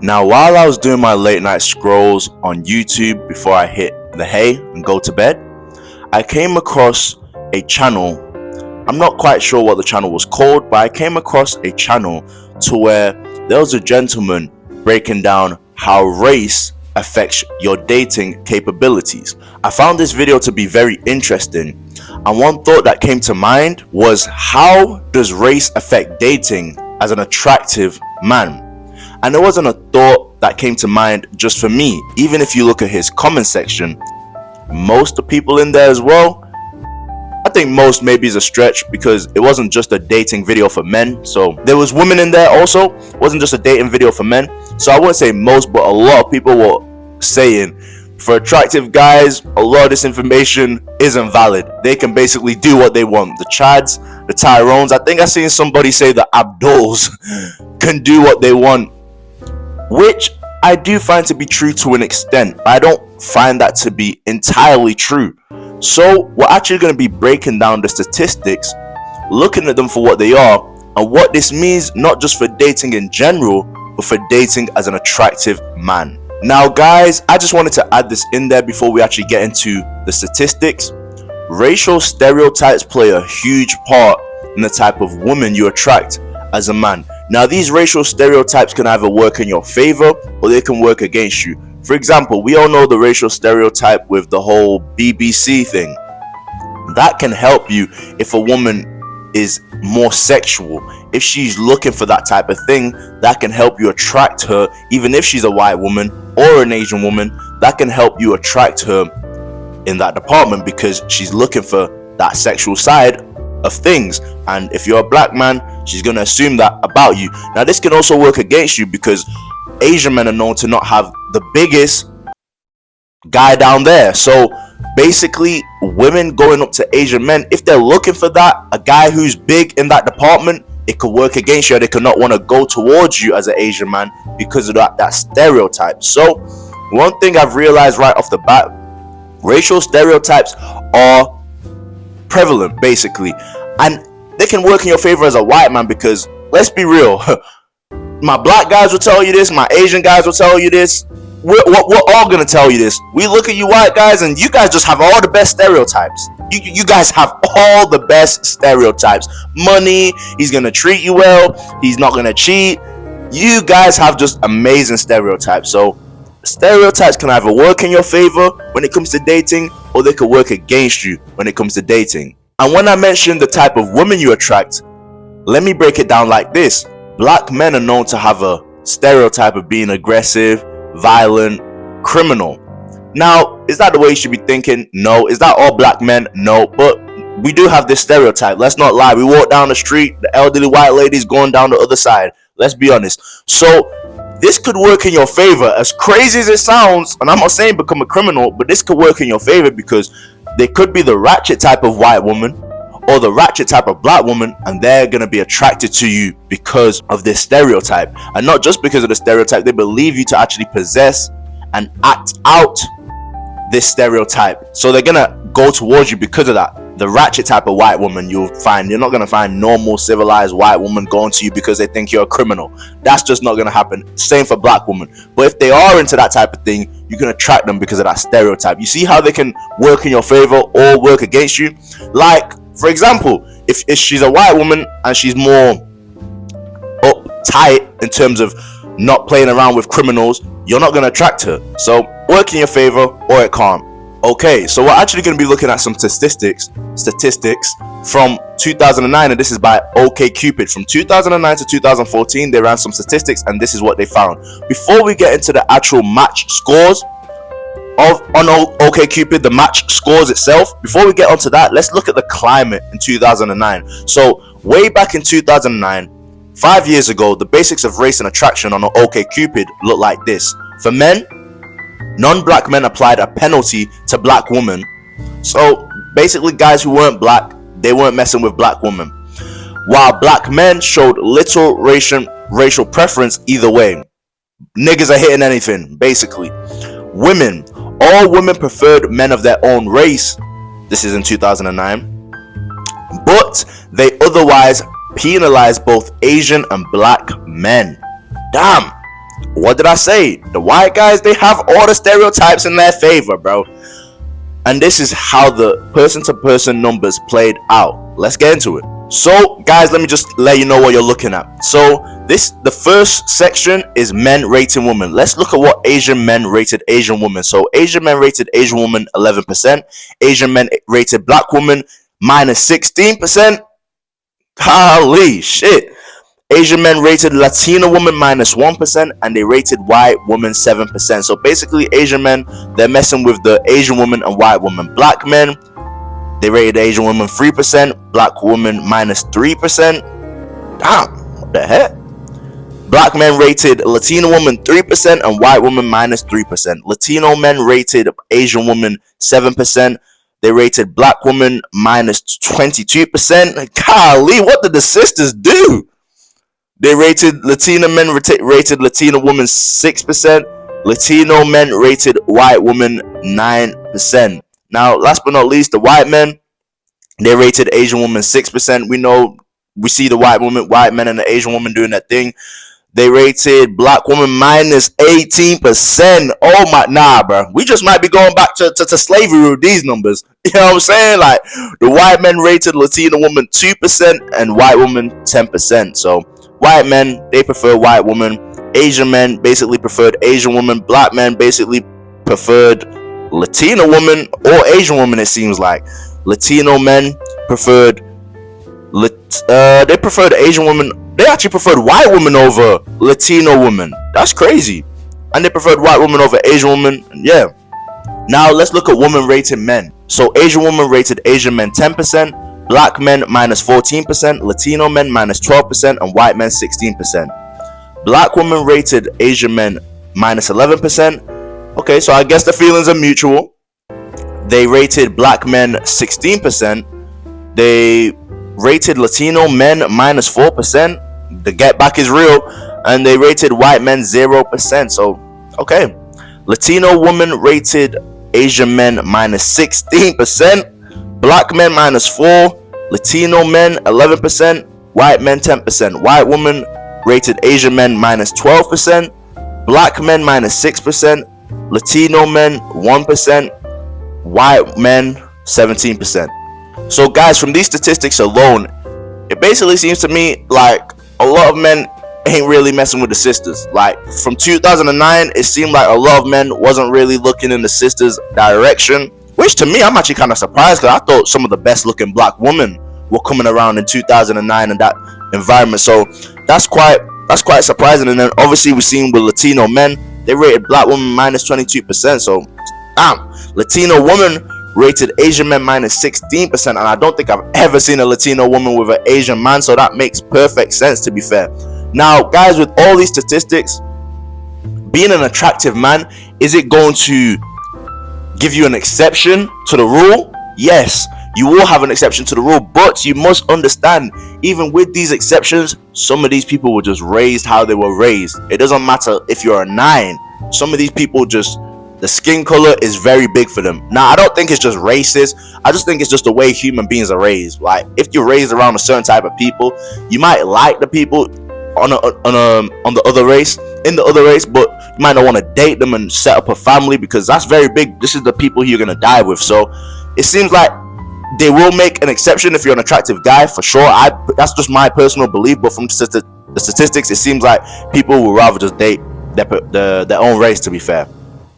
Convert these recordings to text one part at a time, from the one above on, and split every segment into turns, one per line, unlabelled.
Now, while I was doing my late night scrolls on YouTube before I hit the hay and go to bed, I came across a channel. I'm not quite sure what the channel was called, but I came across a channel to where there was a gentleman breaking down how race affects your dating capabilities. I found this video to be very interesting, and one thought that came to mind was, how does race affect dating as an attractive man? And it wasn't a thought that came to mind just for me. Even if you look at his comment section, most of the people in there as well, I think most maybe is a stretch, because it wasn't just a dating video for men. So there was women in there also. It wasn't just a dating video for men. So I wouldn't say most, but a lot of people were saying, for attractive guys, a lot of this information isn't valid. They can basically do what they want. The Chads, the Tyrones, I think I seen somebody say the Abduls can do what they want, which I do find to be true to an extent. I don't find that to be entirely true. So we're actually going to be breaking down the statistics, looking at them for what they are, and what this means not just for dating in general, but for dating as an attractive man. Now guys, I just wanted to add this in there before we actually get into the statistics. Racial stereotypes play a huge part in the type of woman you attract as a man. Now, these racial stereotypes can either work in your favor or they can work against you. For example, we all know the racial stereotype with the whole BBC thing. That can help you if a woman is more sexual. If she's looking for that type of thing, that can help you attract her. Even if she's a white woman or an Asian woman, that can help you attract her in that department, because she's looking for that sexual side of things. And if you're a black man, she's going to assume that about you. Now, this can also work against you, because Asian men are known to not have the biggest guy down there. So basically, women going up to Asian men, if they're looking for that, a guy who's big in that department, it could work against you. They could not want to go towards you as an Asian man because of that stereotype. So one thing I've realized right off the bat, racial stereotypes are prevalent basically, and they can work in your favor as a white man, because let's be real, my black guys will tell you this, my Asian guys will tell you this, we're all gonna tell you this. We look at you white guys and you guys just have all the best stereotypes. You guys have all the best stereotypes. Money, he's gonna treat you well, he's not gonna cheat. You guys have just amazing stereotypes. So stereotypes can either work in your favor when it comes to dating, or they could work against you when it comes to dating. And when I mention the type of women you attract, let me break it down like this. Black men are known to have a stereotype of being aggressive, violent, criminal. Now, is that the way you should be thinking? No. Is that all black men? No. But we do have this stereotype. Let's not lie. We walk down the street, the elderly white lady's going down the other side. Let's be honest. So this could work in your favor, as crazy as it sounds. And I'm not saying become a criminal, but this could work in your favor, because they could be the ratchet type of white woman or the ratchet type of black woman, and they're going to be attracted to you because of this stereotype. And not just because of the stereotype, they believe you to actually possess and act out this stereotype. So they're going to go towards you because of that. The ratchet type of white woman, you're not going to find normal civilized white woman going to you because they think you're a criminal. That's just not going to happen. Same for black women. But if they are into that type of thing, you can attract them because of that stereotype. You see how they can work in your favor or work against you? Like, for example, if she's a white woman and she's more uptight in terms of not playing around with criminals, you're not going to attract her. So work in your favor or it can't. Okay, so we're actually going to be looking at some statistics from 2009, and this is by OkCupid. From 2009 to 2014, they ran some statistics, and this is what they found. Before we get into the actual match scores on OkCupid, the match scores itself, before we get onto that, let's look at the climate in 2009. So way back in 2009, 5 years ago, the basics of race and attraction on OkCupid looked like this. For men, non-black men applied a penalty to black women. So basically, guys who weren't black, they weren't messing with black women, while black men showed little racial preference either way. Niggas are hitting anything, basically. Women, all women preferred men of their own race. This is in 2009, but they otherwise penalized both Asian and black men. Damn. what did I say? The white guys, they have all the stereotypes in their favor, bro. And this is how the person-to-person numbers played out. Let's get into it. So, guys, let me just let you know what you're looking at. So, the first section is men rating women. Let's look at what Asian men rated Asian women. So, Asian men rated Asian woman 11%. Asian men rated black woman minus 16%. Holy shit. Asian men rated Latino woman minus 1%, and they rated white woman 7%. So basically, Asian men, they're messing with the Asian woman and white woman. Black men, they rated Asian woman 3%, black woman minus 3%. Damn, what the heck? Black men rated Latino woman 3% and white woman minus 3%. Latino men rated Asian woman 7%. They rated black woman minus 22%. Golly, what did the sisters do? They rated Latino men rated Latino woman 6%. Latino men rated white woman 9%. Now, last but not least, the white men, they rated Asian woman 6%. We see the white men and the Asian woman doing that thing. They rated black woman minus 18%. Oh my, nah, bro. We just might be going back to slavery with these numbers. You know what I'm saying? Like, the white men rated Latino woman 2% and white woman 10%. So, white men, they prefer white woman. Asian men basically preferred Asian woman. Black men basically preferred Latino woman or Asian woman, it seems like. Latino men preferred they preferred Asian woman. They actually preferred white woman over Latino woman. That's crazy. And they preferred white woman over Asian woman. Yeah. Now let's look at woman rated men. So Asian woman rated Asian men 10%, black men minus 14%, Latino men minus 12%, and white men 16%. Black woman rated Asian men minus 11%. Okay, so I guess the feelings are mutual. They rated black men 16%. They rated Latino men minus 4%. The get back is real. And they rated white men 0%. So, okay. Latino woman rated Asian men minus 16%. Black men minus 4%. Latino men 11%. White men 10%. White woman rated Asian men minus 12%. Black men minus 6%. Latino men 1%. White men 17%. So guys, from these statistics alone, it basically seems to me like a lot of men ain't really messing with the sisters. Like, from 2009, it seemed like a lot of men wasn't really looking in the sisters' direction, which to me, I'm actually kind of surprised, because I thought some of the best looking black women were coming around in 2009 in that environment. So that's quite surprising. And then obviously we've seen with Latino men, they rated black women minus 22%. So Latino woman rated Asian men minus 16%, and I don't think I've ever seen a Latino woman with an Asian man, so that makes perfect sense, to be fair. Now guys, with all these statistics, being an attractive man, is it going to give you an exception to the rule? Yes, you will have an exception to the rule, but you must understand, even with these exceptions, some of these people were just raised how they were raised. It doesn't matter if you're a 9. Some of these people just, the skin color is very big for them. Now, I don't think it's just racist. I just think it's just the way human beings are raised. Like, if you're raised around a certain type of people, you might like the people on the other race, in the other race, but you might not want to date them and set up a family, because that's very big. This is the people you're gonna die with. So it seems like they will make an exception if you're an attractive guy, for sure. That's just my personal belief. But from the statistics, it seems like people will rather just date their own race, to be fair.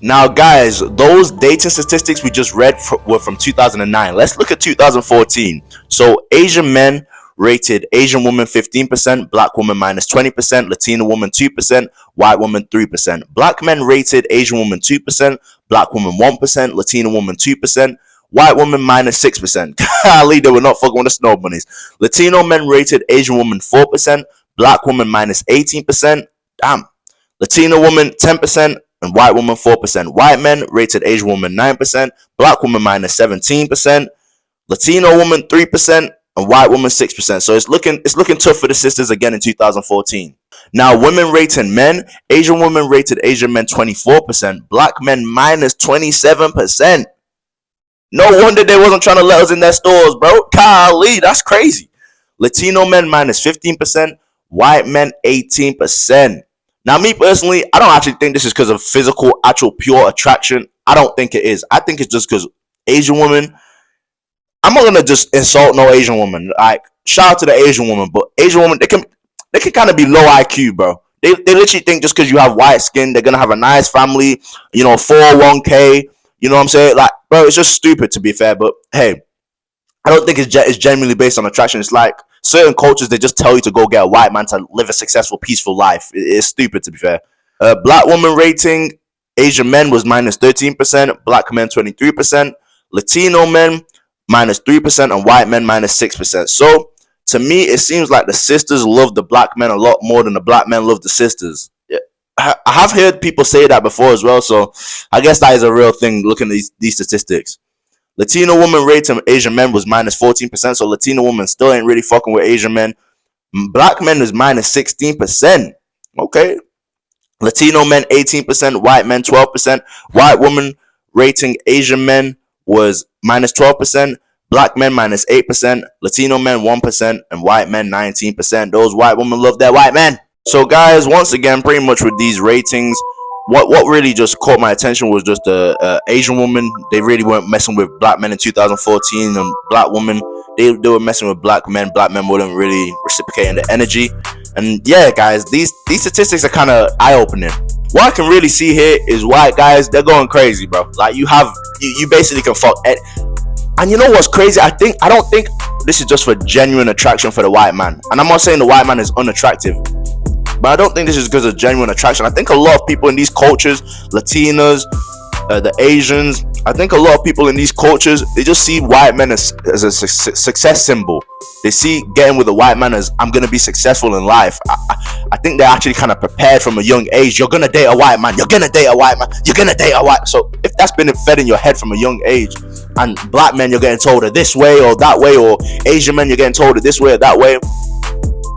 Now guys, those dating statistics we just read were from 2009. Let's look at 2014. So Asian men rated Asian woman 15%, black woman minus 20%, Latino woman 2%, white woman 3%. Black men rated Asian woman 2%, black woman 1%, Latino woman 2%, white woman minus 6%. Golly, they were not fucking with the snow bunnies. Latino men rated Asian woman 4%, black woman minus 18%. Damn. Latino woman 10%. And white woman 4%. White men rated Asian woman 9%, black woman minus 17%, Latino woman 3%, and white woman 6%. So it's looking tough for the sisters again in 2014. Now, women rating men, Asian women rated Asian men 24%, black men minus 27%. No wonder they wasn't trying to let us in their stores, bro. Golly, that's crazy. Latino men minus 15%, white men 18%. Now, me personally, I don't actually think this is because of physical, actual, pure attraction. I don't think it is. I think it's just because Asian women. I'm not gonna just insult no Asian woman. Like, shout out to the Asian woman, but Asian woman, they can kind of be low IQ, bro. They literally think just because you have white skin, they're gonna have a nice family, 401k. You know what I'm saying? Like, bro, it's just stupid, to be fair. But hey, I don't think it's genuinely based on attraction. It's like certain cultures, they just tell you to go get a white man to live a successful, peaceful life. It's stupid, to be fair. Black woman rating, Asian men was minus 13%, black men 23%, Latino men minus 3%, and white men minus 6%. So to me, it seems like the sisters love the black men a lot more than the black men love the sisters. Yeah. I have heard people say that before as well, so I guess that is a real thing looking at these statistics. Latino woman rating Asian men was minus 14%, so Latino women still ain't really fucking with Asian men. Black men is minus 16%. Okay. Latino men 18%, white men 12%. White woman rating Asian men was minus 12%. Black men minus 8%. Latino men 1%. And white men 19%. Those white women love their white men. So guys, once again, pretty much with these ratings, what really just caught my attention was just the Asian woman. They really weren't messing with black men in 2014, and black women, they were messing with black men. Black men weren't really reciprocating the energy. And yeah, guys, these statistics are kind of eye-opening. What I can really see here is white guys, they're going crazy, bro. Like, you basically can fuck. And you know what's crazy? I don't think this is just for genuine attraction for the white man. And I'm not saying the white man is unattractive, but I don't think this is because of genuine attraction. I think a lot of people in these cultures, Latinas, the Asians, I think a lot of people in these cultures, they just see white men as a success symbol. They see getting with a white man as, I'm going to be successful in life. I think they're actually kind of prepared from a young age. You're going to date a white man. You're going to date a white man. You're going to date a white. So if that's been fed in your head from a young age, and black men, you're getting told it this way or that way, or Asian men, you're getting told it this way or that way,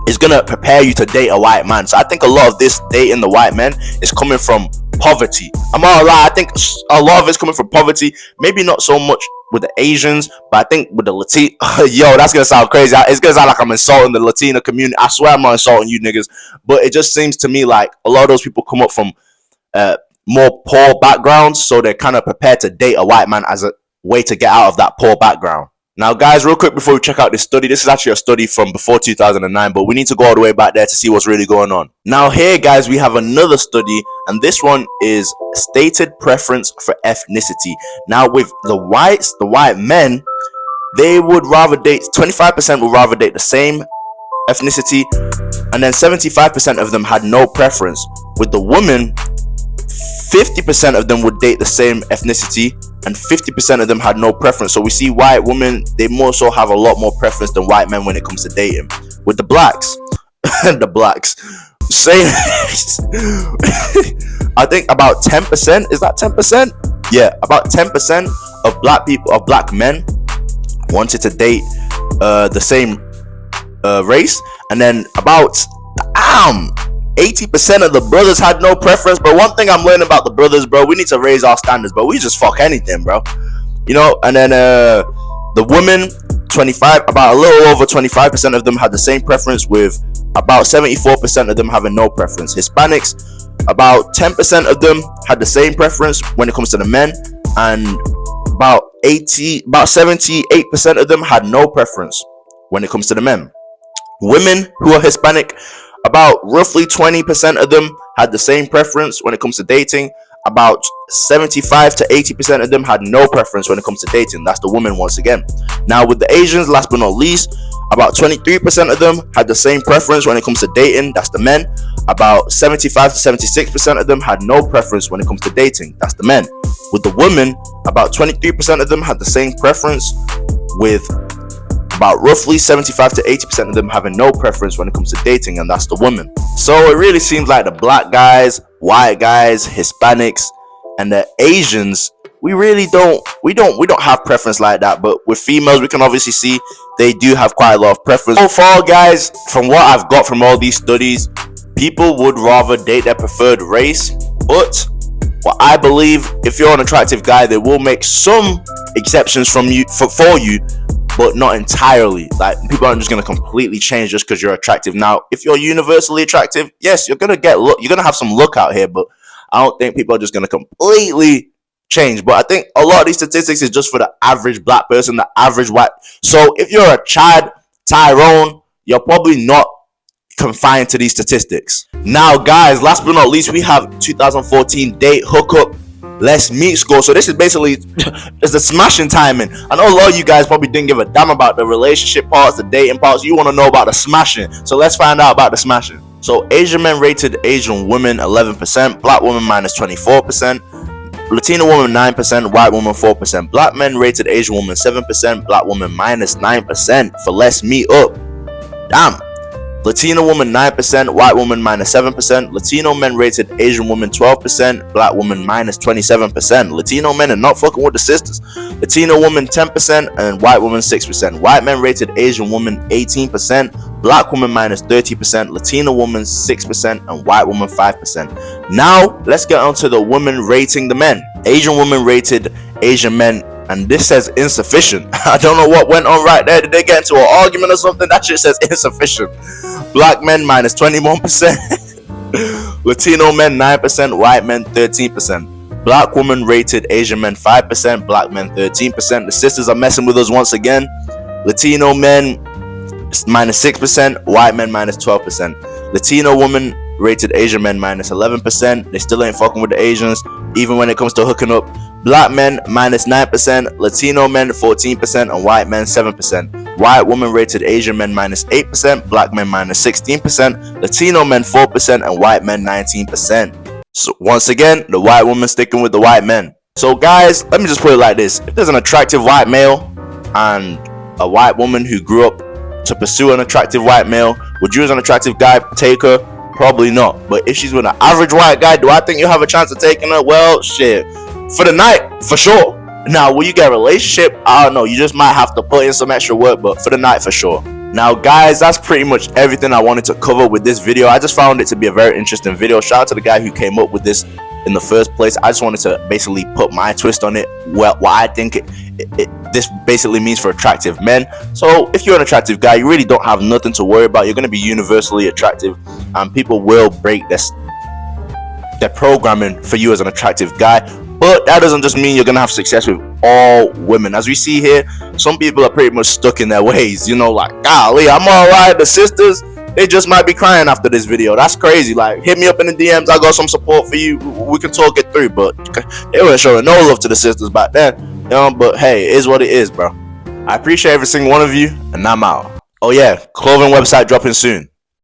it's gonna prepare you to date a white man. So I think a lot of this dating the white men is coming from poverty. I'm not gonna lie, I think a lot of it's coming from poverty. Maybe not so much with the Asians, but I think with the Latino, yo, that's gonna sound crazy. It's gonna sound like I'm insulting the Latino community. I swear I'm not insulting you niggas, but it just seems to me like a lot of those people come up from more poor backgrounds, so they're kind of prepared to date a white man as a way to get out of that poor background. Now, guys, real quick before we check out this study, this is actually a study from before 2009, but we need to go all the way back there to see what's really going on. Now, here, guys, we have another study, and this one is stated preference for ethnicity. Now, with the white men, they would rather date, 25% would rather date the same ethnicity, and then 75% of them had no preference. With the women, 50% of them would date the same ethnicity, and 50% of them had no preference. So we see white women, they more so have a lot more preference than white men when it comes to dating. With the blacks, say I think about 10%, is that 10%? Yeah, about 10% of black men wanted to date the same race, and then about 80% of the brothers had no preference. But one thing I'm learning about the brothers, bro, we need to raise our standards, bro. We just fuck anything, bro. And then the women, about a little over 25% of them had the same preference, with about 74% of them having no preference. Hispanics, about 10% of them had the same preference when it comes to the men, and about 78% of them had no preference when it comes to the men. Women who are Hispanic, about roughly 20% of them had the same preference when it comes to dating. About 75 to 80% of them had no preference when it comes to dating. That's the women once again. Now, with the Asians, last but not least, about 23% of them had the same preference when it comes to dating. That's the men. About 75 to 76% of them had no preference when it comes to dating. That's the men. With the women, about 23% of them had the same preference, with about roughly 75 to 80% of them having no preference when it comes to dating, and that's the women. So it really seems like the black guys, white guys, Hispanics, and the Asians, we don't have preference like that. But with females, we can obviously see they do have quite a lot of preference. So far, guys, from what I've got from all these studies, people would rather date their preferred race. But what I believe, if you're an attractive guy, they will make some exceptions for you. but not entirely. Like, people aren't just gonna completely change just because you're attractive. Now, if you're universally attractive, yes, you're gonna you're gonna have some look out here, but I don't think people are just gonna completely change. But I think a lot of these statistics is just for the average black person, the average white. So if you're a Chad, Tyrone, you're probably not confined to these statistics. Now, guys, last but not least, we have 2014 date hookup let's meet score. So this is basically it's the smashing timing. I know a lot of you guys probably didn't give a damn about the relationship parts, the dating parts. You want to know about the smashing. So let's find out about the smashing. So Asian men rated Asian women 11%, black women minus 24%, Latino woman 9%, white woman 4%. Black men rated Asian woman 7%, black woman minus 9% for let's meet up. Damn. Latino woman 9%, white woman minus 7%. Latino men rated Asian woman 12%, black woman minus 27%. Latino men are not fucking with the sisters. Latino woman 10% and white woman 6%. White men rated Asian woman 18%, black woman minus 30%, Latino woman 6%, and white woman 5%. Now let's get on to the women rating the men. Asian woman rated Asian men, and this says insufficient. I don't know what went on right there. Did they get into an argument or something? That shit says insufficient. Black men minus 21%, Latino men 9%, white men 13%. Black woman rated Asian men 5%, black men 13%. The sisters are messing with us once again. Latino men minus 6%, white men minus 12%. Latino woman rated Asian men minus 11%. They still ain't fucking with the Asians, even when it comes to hooking up. Black men minus 9%, Latino men 14%, and white men 7%. White woman rated Asian men minus 8%, black men minus 16%, Latino men 4%, and white men 19%. So once again, the white woman sticking with the white men. So guys, let me just put it like this. If there's an attractive white male and a white woman who grew up to pursue an attractive white male, would you as an attractive guy take her? Probably not. But if she's with an average white guy, do I think you have a chance of taking her? Well, shit. For the night, for sure. Now, will you get a relationship? I don't know. You just might have to put in some extra work, but for the night, for sure. Now, guys, that's pretty much everything I wanted to cover with this video. I just found it to be a very interesting video. Shout out to the guy who came up with this in the first place. I just wanted to basically put my twist on it, what I think this basically means for attractive men. So if you're an attractive guy, you really don't have nothing to worry about. You're going to be universally attractive, and people will break their programming for you as an attractive guy. But that doesn't just mean you're gonna have success with all women. As we see here, some people are pretty much stuck in their ways, you know, like, golly, I'm alright. The sisters, they just might be crying after this video. That's crazy. Like, hit me up in the DMs. I got some support for you. We can talk it through. But they were showing no love to the sisters back then, you know. But hey, it is what it is, bro. I appreciate every single one of you, and I'm out. Oh yeah, clothing website dropping soon.